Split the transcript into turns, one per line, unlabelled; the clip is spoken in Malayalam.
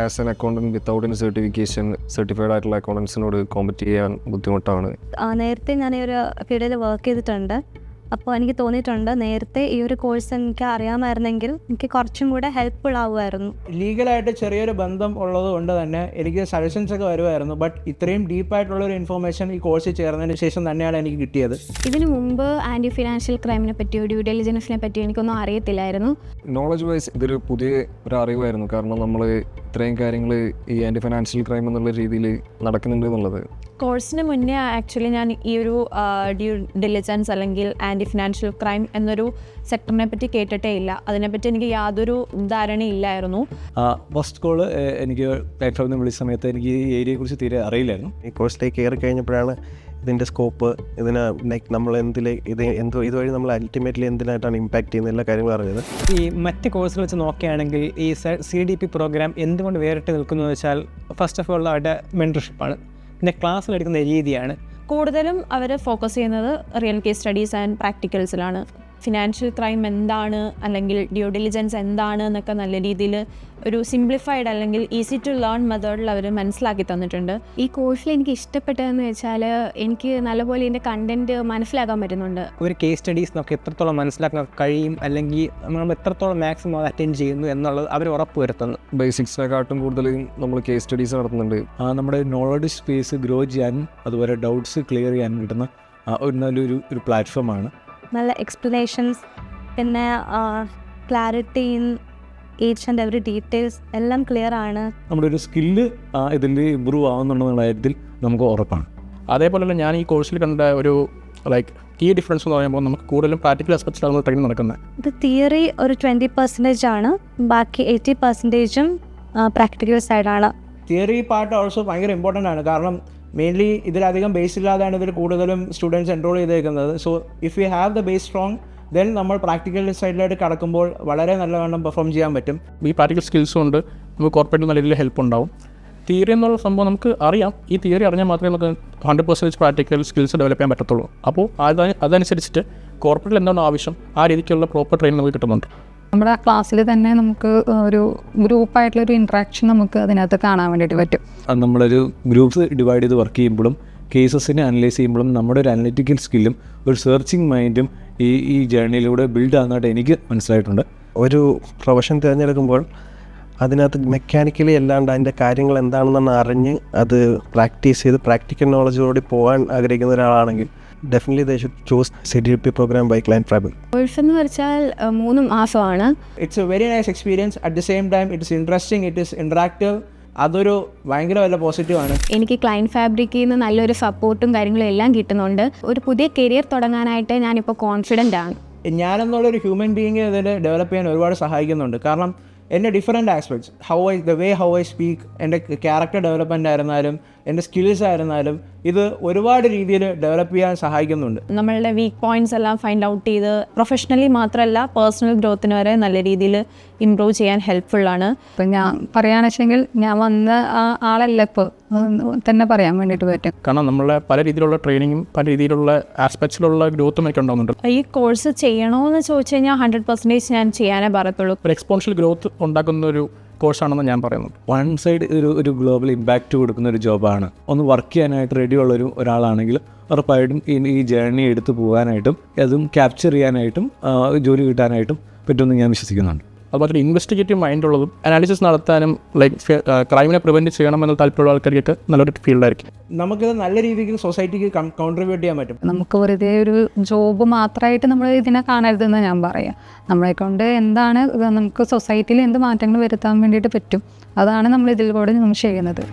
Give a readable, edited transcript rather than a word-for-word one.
As an accountant without any certification certified ആയിട്ടുള്ള അക്കൗണ്ടൻസിനോട് കോമ്പറ്റ് ചെയ്യാൻ ബുദ്ധിമുട്ടാണ്.
നേരത്തെ ഞാൻ ഈ ഒരു ഫീൽഡിൽ വർക്ക് ചെയ്തിട്ടുണ്ട്. അപ്പോൾ എനിക്ക് തോന്നിയിട്ടുണ്ട് നേരത്തെ ഈ ഒരു കോഴ്സ് എനിക്ക് അറിയാമായിരുന്നെങ്കിൽ എനിക്ക് കുറച്ചും കൂടെ ഹെൽപ്ഫുൾ ആവുമായിരുന്നു.
ലീഗലായിട്ട് ചെറിയൊരു ബന്ധം ഉള്ളത് കൊണ്ട് തന്നെ എനിക്ക് സജഷൻസ് ഒക്കെ വരുമായിരുന്നു. ബട്ട് ഇത്രയും ഡീപ്പായിട്ടുള്ളൊരു ഇൻഫോർമേഷൻ ഈ കോഴ്സിൽ ചേർന്നതിന് ശേഷം തന്നെയാണ് എനിക്ക് കിട്ടിയത്.
ഇതിനു മുമ്പ് ആൻറ്റി ഫിനാൻഷ്യൽ ക്രൈമിനെ പറ്റിയോ ഡ്യൂ ഡെലിജൻസിനെ പറ്റിയോ എനിക്കൊന്നും അറിയത്തില്ലായിരുന്നു.
നോളജ് വൈസ് ഇതൊരു പുതിയ ഒരു അറിവായിരുന്നു. കാരണം നമ്മൾ ഇത്രയും കാര്യങ്ങൾ ഈ ആൻറ്റി ഫിനാൻഷ്യൽ ക്രൈം എന്നുള്ള രീതിയിൽ നടക്കുന്നുണ്ട് എന്നുള്ളത്.
കോഴ്സിന് മുന്നേ ആക്ച്വലി ഞാൻ ഈ ഒരു ഡ്യൂ ഡെലിജൻസ് അല്ലെങ്കിൽ ആൻറ്റി ഫിനാൻഷ്യൽ ക്രൈം എന്നൊരു സെക്ടറിനെ പറ്റി കേട്ടിട്ടേ ഇല്ല. അതിനെപ്പറ്റി എനിക്ക് യാതൊരു ധാരണയില്ലായിരുന്നു.
ഫസ്റ്റ് കോള് എനിക്ക് പ്ലാറ്റ്ഫോമിൽ നിന്ന് വിളിച്ച സമയത്ത് എനിക്ക് ഈ ഏരിയയെക്കുറിച്ച് തീരെ അറിയില്ലായിരുന്നു.
ഈ കോഴ്സിലേക്ക് കയറി കഴിഞ്ഞപ്പോഴാണ് ഇതിൻ്റെ സ്കോപ്പ്, ഇതിന് ലൈക്ക് നമ്മൾ ഇതുവഴി നമ്മൾ അൾട്ടിമേറ്റ്ലി എന്തിനായിട്ടാണ് ഇമ്പാക്ട് ചെയ്യുന്ന എല്ലാ കാര്യങ്ങളും അറിയുന്നത്.
ഈ മറ്റ് കോഴ്സുകൾ വെച്ച് നോക്കുകയാണെങ്കിൽ ഈ CDP പ്രോഗ്രാം എന്തുകൊണ്ട് വേറിട്ട് നിൽക്കുന്നു എന്ന് വെച്ചാൽ ഫസ്റ്റ് ഓഫ് ഓൾ അവരുടെ മെൻറ്റർഷിപ്പാണ്. പിന്നെ ക്ലാസ്സിലെടുക്കുന്ന രീതിയാണ്.
കൂടുതലും അവർ ഫോക്കസ് ചെയ്യുന്നത് റിയൽ കേസ് സ്റ്റഡീസ് ആൻഡ് പ്രാക്ടിക്കൽസിലാണ്. ഫിനാൻഷ്യൽ ക്രൈം എന്താണ് അല്ലെങ്കിൽ ഡ്യൂ ഡെലിജൻസ് എന്താണ് എന്നൊക്കെ നല്ല രീതിയിൽ ഒരു സിംപ്ലിഫൈഡ് അല്ലെങ്കിൽ ഈസി ടു ലേൺ മെത്തേഡിൽ അവർ മനസ്സിലാക്കി തന്നിട്ടുണ്ട്.
ഈ കോഴ്സിൽ എനിക്ക് ഇഷ്ടപ്പെട്ടതെന്ന് വെച്ചാൽ എനിക്ക് നല്ലപോലെ ഇതിൻ്റെ കണ്ടൻറ്റ് മനസ്സിലാക്കാൻ പറ്റുന്നുണ്ട്.
ഒരു കേസ് സ്റ്റഡീസ് നമുക്ക് എത്രത്തോളം മനസ്സിലാക്കാൻ കഴിയും അല്ലെങ്കിൽ നമ്മൾ എത്രത്തോളം മാക്സിമം അത് അറ്റൻഡ് ചെയ്യുന്നു എന്നുള്ളത് അവർ ഉറപ്പ് വരുത്തുന്നു.
ബേസിക്സിനെക്കാട്ടും കൂടുതൽ നമ്മൾ കേസ് സ്റ്റഡീസ് നടത്തുന്നുണ്ട്.
നമ്മുടെ നോളജ് സ്പേസ് ഗ്രോ ചെയ്യാനും അതുപോലെ ഡൗട്ട്സ് ക്ലിയർ ചെയ്യാനും കിട്ടുന്ന ഒരു നല്ലൊരു പ്ലാറ്റ്ഫോമാണ്.
നല്ല എക്സ്പ്ലനേഷൻസ്, പിന്നെ clarity in each and every details എല്ലാം ക്ലിയർ ആണ്.
നമ്മുടെ ഒരു സ്കില്ല് ഇതിൽ ഇമ്പ്രൂവ് ആവുന്നുണ്ടെന്നുള്ള കാര്യത്തിൽ നമുക്ക് ഉറപ്പാണ്.
അതേപോലെ തന്നെ ഞാൻ ഈ കോഴ്സിൽ കണ്ട ഒരു കീ ഡിഫറൻസ് എന്ന് പറയുമ്പോൾ നമുക്ക് കൂടുതലും പ്രാക്ടിക്കൽ ആസ്പെക്ട്സിലാണ് ട്രെയിനിങ് നടക്കുന്നത്.
ഇത് തിയറി ഒരു 20% ആണ്, ബാക്കി 80%ഉം പ്രാക്ടിക്കൽ സൈഡാണ്.
തിയറി പാർട്ട് ഓൾസോ ഭയങ്കര ഇമ്പോർട്ടൻ്റ് ആണ്. കാരണം മെയിൻലി ഇതിലധികം ബേസ് ഇല്ലാതെയാണ് ഇതിൽ കൂടുതലും സ്റ്റുഡൻസ് എൻറോൾ ചെയ്തേക്കുന്നത്. So if you have the base strong then നമ്മൾ പ്രാക്ടിക്കൽ സൈഡിലായിട്ട് കടക്കുമ്പോൾ വളരെ നല്ലവണ്ണം പെർഫോം ചെയ്യാൻ പറ്റും.
ഈ പ്രാക്ടിക്കൽ സ്കിൽസും ഉണ്ട്, നമുക്ക് കോർപ്പറേറ്റ് നല്ല രീതിയിൽ ഹെൽപ്പ് ഉണ്ടാവും. തിയറി എന്നുള്ള സംഭവം നമുക്ക് അറിയാം. ഈ തിയറി അറിഞ്ഞാൽ മാത്രമേ നമുക്ക് 100% പ്രാക്ടിക്കൽ സ്കിൽസ് ഡെവലപ്പ് ചെയ്യാൻ പറ്റത്തുള്ളൂ. അപ്പോൾ അതനുസരിച്ചിട്ട് കോർപ്പറേറ്റിൽ എന്താണ് ആവശ്യം ആ രീതിക്കുള്ള പ്രോപ്പർ ട്രെയിനിങ് നമുക്ക് കിട്ടുന്നുണ്ട്.
നമ്മുടെ ക്ലാസ്സിൽ തന്നെ നമുക്ക് ഒരു ഗ്രൂപ്പായിട്ടുള്ളൊരു ഇൻട്രാക്ഷൻ നമുക്ക് അതിനകത്ത് കാണാൻ വേണ്ടിയിട്ട് പറ്റും.
നമ്മളൊരു ഗ്രൂപ്പ്സ് ഡിവൈഡ് ചെയ്ത് വർക്ക് ചെയ്യുമ്പോഴും കേസസിനെ അനലൈസ് ചെയ്യുമ്പോഴും നമ്മുടെ ഒരു അനലിറ്റിക്കൽ സ്കില്ലും ഒരു സെർച്ചിങ് മൈൻഡും ഈ ജേർണിയിലൂടെ ബിൽഡ് ആകുന്നതായിട്ട് എനിക്ക് മനസ്സിലായിട്ടുണ്ട്.
ഒരു പ്രൊഫഷൻ തിരഞ്ഞെടുക്കുമ്പോൾ അതിനകത്ത് മെക്കാനിക്കലി അല്ലാണ്ട് അതിൻ്റെ കാര്യങ്ങൾ എന്താണെന്ന് അറിഞ്ഞ് അത് പ്രാക്ടീസ് ചെയ്ത് പ്രാക്ടിക്കൽ നോളജോടുകൂടി പോകാൻ ആഗ്രഹിക്കുന്ന ഒരാളാണെങ്കിൽ definitely they should choose CDP program by Klein Tribal.
Course എന്ന് വെച്ചാൽ 3 മാസമാണ്.
It's A very nice experience. At the same time it is interesting, it is interactive. അതൊരു ഭയങ്കര വല്ല പോസിറ്റീവാണ്.
എനിക്ക് ക്ലൈൻ ഫാബ്രിക്കിൽ നിന്ന് നല്ലൊരു സപ്പോർട്ടും കാര്യങ്ങളും എല്ലാം കിട്ടുന്നുണ്ട്. ഒരു പുതിയ കരിയർ തുടങ്ങാനായിട്ട് ഞാനിപ്പോൾ കോൺഫിഡൻ്റ് ആണ്.
ഞാനെന്നുള്ളൊരു ഹ്യൂമൻ ബീയിങ് ഇതിൽ ഡെവലപ്പ് ചെയ്യാൻ ഒരുപാട് സഹായിക്കുന്നുണ്ട്. കാരണം എൻ്റെ different aspects how I speak, എൻ്റെ ക്യാരക്ടർ ഡെവലപ്മെൻ്റ് ആയിരുന്നാലും എൻ്റെ സ്കിൽസ് ആയിരുന്നാലും ഇത് ഒരുപാട് രീതിയിൽ ഡെവലപ്പ് ചെയ്യാൻ സഹായിക്കുന്നുണ്ട്.
നമ്മളുടെ വീക്ക് പോയിൻറ്റ്സ് എല്ലാം ഫൈൻഡ് ഔട്ട് ചെയ്ത് പ്രൊഫഷണലി മാത്രമല്ല പേഴ്സണൽ ഗ്രോത്തിന് വരെ നല്ല രീതിയിൽ ഇമ്പ്രൂവ് ചെയ്യാൻ ഹെൽപ്ഫുള്ളാണ്.
ഇപ്പം ഞാൻ പറയുകയാണെന്ന് വെച്ചെങ്കിൽ ഞാൻ വന്ന ആളല്ല ഇപ്പോൾ തന്നെ പറയാൻ വേണ്ടിയിട്ട് പറ്റും.
കാരണം നമ്മളെ പല രീതിയിലുള്ള ട്രെയിനിങ്ങും പല രീതിയിലുള്ള ആസ്പെക്ട്സിലുള്ള ഗ്രോത്തും ഒക്കെ ഉണ്ടാകുന്നുണ്ട്.
ഈ കോഴ്സ് ചെയ്യണമെന്ന് ചോദിച്ചു കഴിഞ്ഞാൽ 100% ഞാൻ ചെയ്യാനേ പറയത്തുള്ളൂ.
ഒരു എക്സ്പോണൻഷ്യൽ ഗ്രോത്ത് ഉണ്ടാക്കുന്ന ഒരു കോഴ്സാണെന്ന് ഞാൻ പറയുന്നത്.
വൺ സൈഡ് ഒരു ഗ്ലോബൽ ഇമ്പാക്റ്റ് കൊടുക്കുന്ന ഒരു ജോബാണ്. ഒന്ന് വർക്ക് ചെയ്യാനായിട്ട് റെഡിയുള്ള ഒരാളാണെങ്കിൽ ഉറപ്പായിട്ടും ഈ ജേർണി എടുത്തു പോകാനായിട്ടും അതും ക്യാപ്ചർ ചെയ്യാനായിട്ടും ജോലി കിട്ടാനായിട്ടും പറ്റുമെന്ന് ഞാൻ വിശ്വസിക്കുന്നുണ്ട്.
അതുപോലെ ഇൻവെസ്റ്റിഗേറ്റീവ് മൈൻഡുള്ളതും അനാലിസിസ് നടത്താനും ക്രൈമിനെ പ്രിവെൻറ്റ് ചെയ്യണമെന്ന് താല്പര്യമുള്ള ആൾക്കാർക്ക് നല്ലൊരു ഫീൽഡായിരിക്കും.
നമുക്കിത് നല്ല രീതിക്ക് സൊസൈറ്റിക്ക് കോൺട്രിബ്യൂട്ട് ചെയ്യാൻ പറ്റും.
നമുക്ക് വെറുതെ ഒരു ജോബ് മാത്രമായിട്ട് നമ്മൾ ഇതിനെ കാണരുതെന്ന് ഞാൻ പറയാം. നമ്മളെ കൊണ്ട് എന്താണ് നമുക്ക് സൊസൈറ്റിയിൽ എന്ത് മാറ്റങ്ങൾ വരുത്താൻ വേണ്ടിയിട്ട് പറ്റും, അതാണ് നമ്മൾ ഇതിലൂടെ നമ്മൾ ചെയ്യുന്നത്.